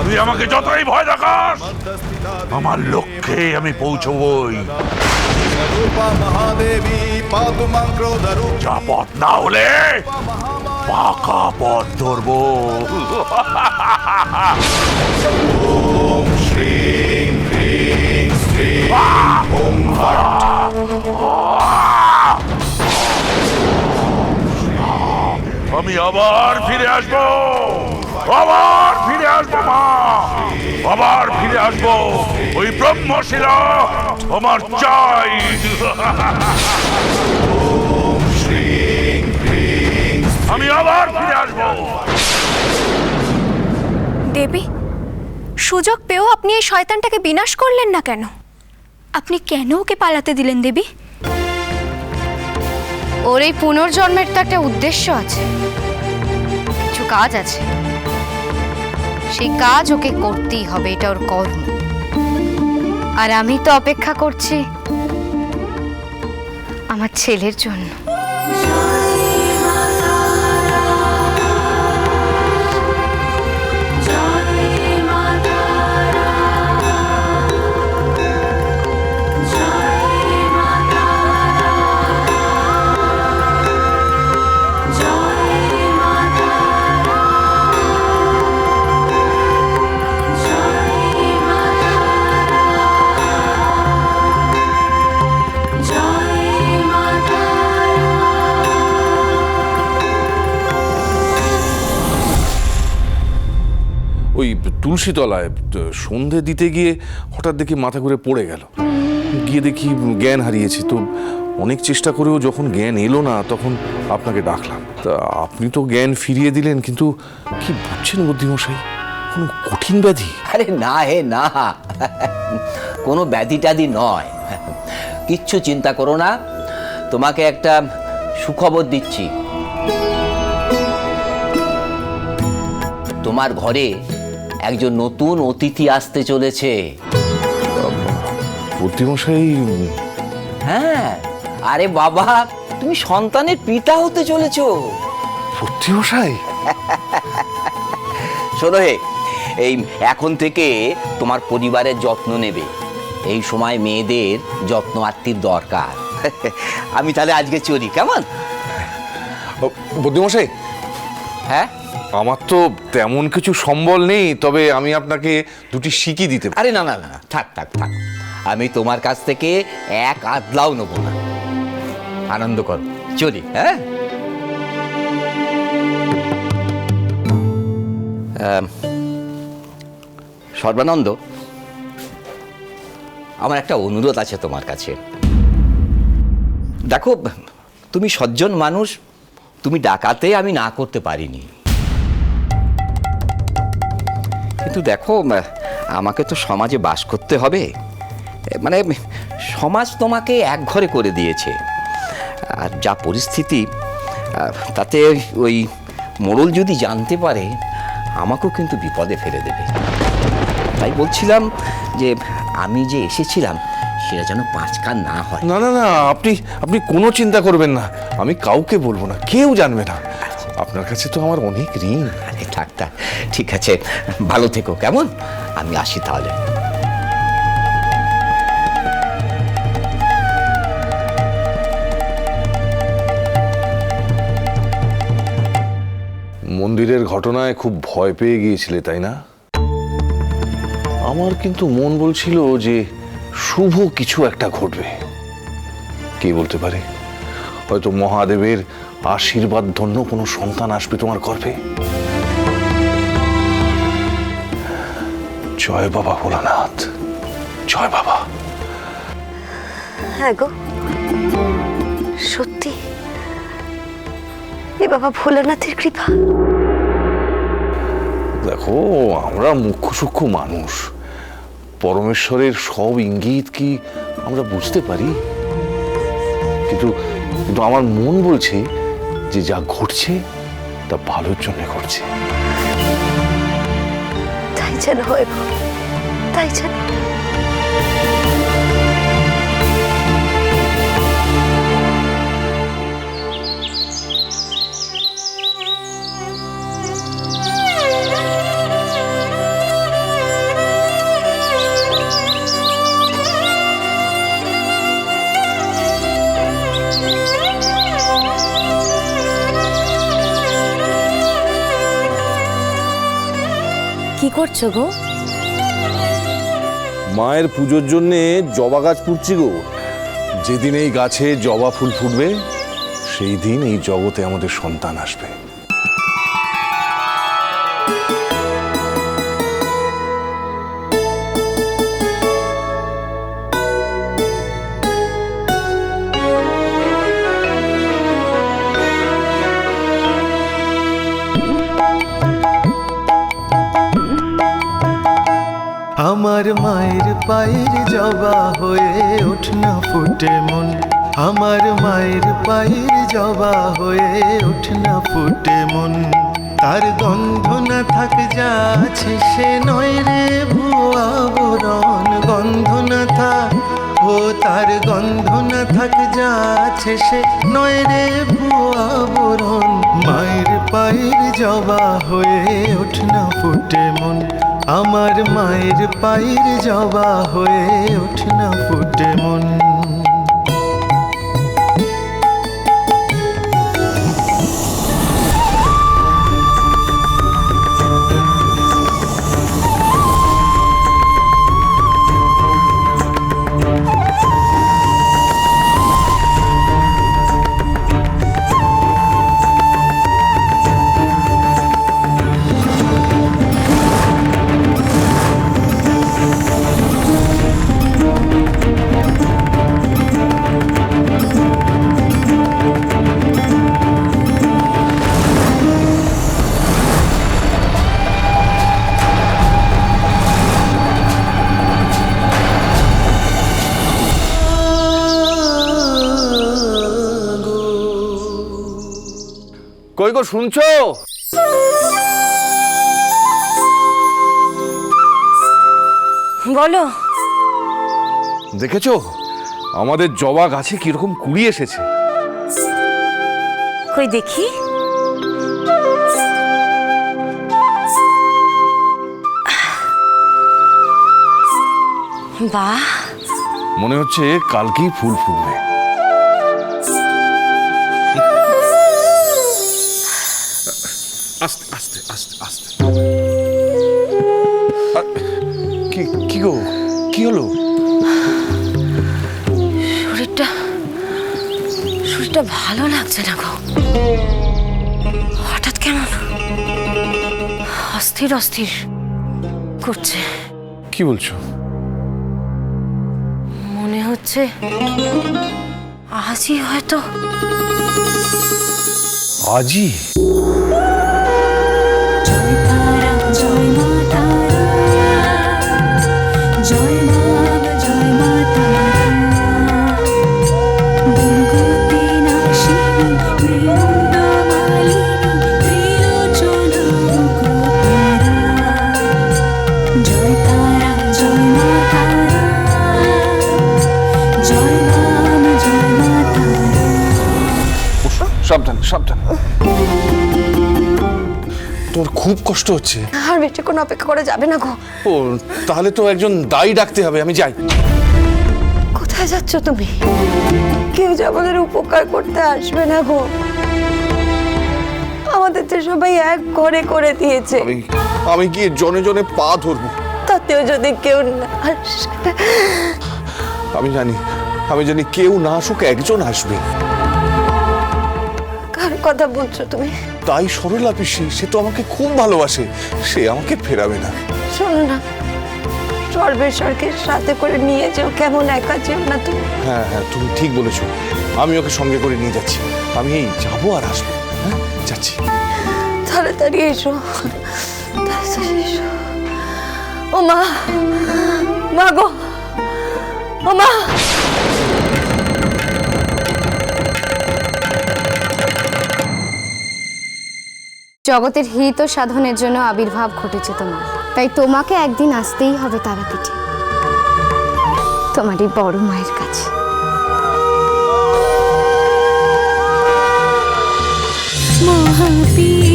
তুই আমাকে যতই ভয় দেখাস, আমার লক্ষ্যে আমি পৌঁছবই। যা পথ না হলে পাকা পথ ধরবো। ওম শ্রীং হ্রিং শ্রীং ওম আমি আবার ফিরে আসবো, আবার ফিরে আসবো মা, আবার ফিরে আসবো। ওই ব্রহ্মশিলা আমার চাই। আমি আবার ফিরে আসবো। দেবী, সুযোগ পেয়েও আপনি এই শয়তানটাকে বিনাশ করলেন না কেন? আপনি কেন ওকে পালাতে দিলেন দেবী? ওর এই পুনর্জন্মের তো একটা উদ্দেশ্য আছে, কিছু কাজ আছে, সেই কাজ ওকে করতেই হবে, এটা ওর কর্ম। আর আমি তো অপেক্ষা করছি আমার ছেলের জন্য। ওই তুলসীতলায় সন্ধে দিতে গিয়ে হঠাৎ দেখি মাথা ঘুরে পড়ে গেল, গিয়ে দেখি জ্ঞান হারিয়েছি। তো অনেক চেষ্টা করেও যখন জ্ঞান এলো না, তখন আপনাকে ডাকলাম। তা আপনি তো জ্ঞান ফিরিয়ে দিলেন, কিন্তু কি বুঝছেন বুদ্ধিমশাই, কোনো কঠিন ব্যাধি? আরে না হে না, কোনো ব্যাধি ট্যাধি নয়, কিচ্ছু চিন্তা করো না। তোমাকে একটা সুখবর দিচ্ছি, তোমার ঘরে একজন নতুন অতিথি আসতে চলেছে। বুদ্ধিমশাই? হ্যাঁ, আরে বাবা, তুমি সন্তানের পিতা হতে চলেছো। বুদ্ধিমশাই? শোনো হে, এই এখন থেকে তোমার পরিবারের যত্ন নেবে। এই সময় মেয়েদের যত্ন আত্মীর দরকার। আমি তাহলে আজকে চলি, কেমন? বুদ্ধিমশাই, হ্যাঁ, আমার তো তেমন কিছু সম্বল নেই, তবে আমি আপনাকে দুটি সিকি দিতে পারি। আরে না না না, থাক থাক থাক, আমি তোমার কাছ থেকে এক আদলাও নেবো না। আনন্দ করো, চলি। হ্যাঁ, সর্বানন্দ, আমার একটা অনুরোধ আছে তোমার কাছে। দেখো, তুমি সজ্জন মানুষ, তুমি ডাকাতে আমি না করতে পারিনি, কিন্তু দেখো, আমাকে তো সমাজে বাস করতে হবে। মানে সমাজ তোমাকে এক ঘরে করে দিয়েছে, আর যা পরিস্থিতি, তাতে ওই মোড়ল যদি জানতে পারে, আমাকেও কিন্তু বিপদে ফেলে দেবে। তাই বলছিলাম যে আমি যে এসেছিলাম সেটা যেন পাঁচ কান না হয়। না না না, আপনি কোনো চিন্তা করবেন না, আমি কাউকে বলবো না, কেউ জানবে না। আপনার কাছে তো আমার অনেক ঋণ। আরে থাক থাক, ঠিক আছে, ভালো থেকো, কেমন? আমি আসি তাহলে। মন্দিরের ঘটনায় খুব ভয় পেয়ে গিয়েছিলে, তাই না? আমার কিন্তু মন বলছিল যে শুভ কিছু একটা ঘটবে। কে বলতে পারে, হয়তো মহাদেবের আশীর্বাদ ধন্য কোনো সন্তান আসবে তোমার গর্ভে। জয় বাবা ভোলানাথ, জয় বাবা। হ্যাঁ গো, সত্যি এ বাবা ভোলানাথের কৃপা। দেখো, আমরা মুখ্য সূক্ষ্ম মানুষ, পরমেশ্বরের সব ইঙ্গিত কি আমরা বুঝতে পারি? কিন্তু কিন্তু আমার মন বলছে যে যা ঘটছে তা ভালোর জন্য ঘটছে। তাই যেন হয়, তাই যেন। কি করছো গো? মায়ের পুজোর জন্যে জবা গাছ পুঁতছি গো। যেদিন এই গাছে জবা ফুল ফুটবে সেই দিন এই জগতে আমাদের সন্তান আসবে। আমার মায়ের পায়ের জবা হয়ে ওঠ না ফুটে মন, আমার মায়ের পায়ের জবা হয়ে ওঠ না ফুটে মন। তার গন্ধ না থাক যা আছে সে নয় রে ভুয়া বরণ, গন্ধ না থাক ও তার গন্ধ না থাক যা আছে সে নয় রে ভুয়া বরণ। মায়ের পায়ের জবা হয়ে ওঠ না ফুটে মন, আমার মায়ের পায়ের জবা হয়ে ওঠ না ফুটে মন। কই গো শুনছো? বলো। দেখেছো আমাদের জবা গাছে কিরকম কুড়ি এসেছে? কই দেখি। বাহ, মনে হচ্ছে কালকেই ফুল ফুটবে। আস্তে আস্তে আস্তে আস্তে। কি কি গো, কি হলো? শরীরটা ভালো লাগছে না গো। হঠাৎ কেমন অস্থির অস্থির করছে। কি বলছো? মনে হচ্ছে আজই হয়তো। আজই? সাবধান সাবধান। তোর খুব কষ্ট হচ্ছে? আর বেশিক্ষণ অপেক্ষা করা যাবে না গো। ও তাহলে তো একজন দায়ী ডাকতে হবে। আমি যাই। কোথায় যাচ্ছ তুমি? কেউ যে আমাদের উপকার করতে আসবে না গো। আমাদের তো সবাই এক ঘরে করে দিয়েছে। আমি গিয়ে জনে জনে পা ধরবো। তাতেও যদি কেউ না আসে। আমি জানি কেউ না আসুক একজন আসবে। কার কথা বলছো তুমি? তাই সরলা পিসি, সে তো আমাকে খুব ভালোবাসে, সে আমাকে ফেরাবে না। শোনো না, সর্বেশ্বরকে সাথে করে নিয়ে যাও, কেমন একা যেও না তুমি। হ্যাঁ হ্যাঁ, তুমি ঠিক বলেছো। আমি ওকে সঙ্গে করে নিয়ে যাচ্ছি। আমি এই যাবো আর আসবো। হ্যাঁ যাচ্ছি। তাড়াতাড়ি এসো, তাড়াতাড়ি এসো। ও মা, মা গো, ও মা। জগতের হিত ও সাধনের জন্য আবির্ভাব ঘটেছে তোমার, তাই তোমাকে একদিন আসতেই হবে তারাপীঠে, তোমারই বড় মায়ের কাছে। মহাপীর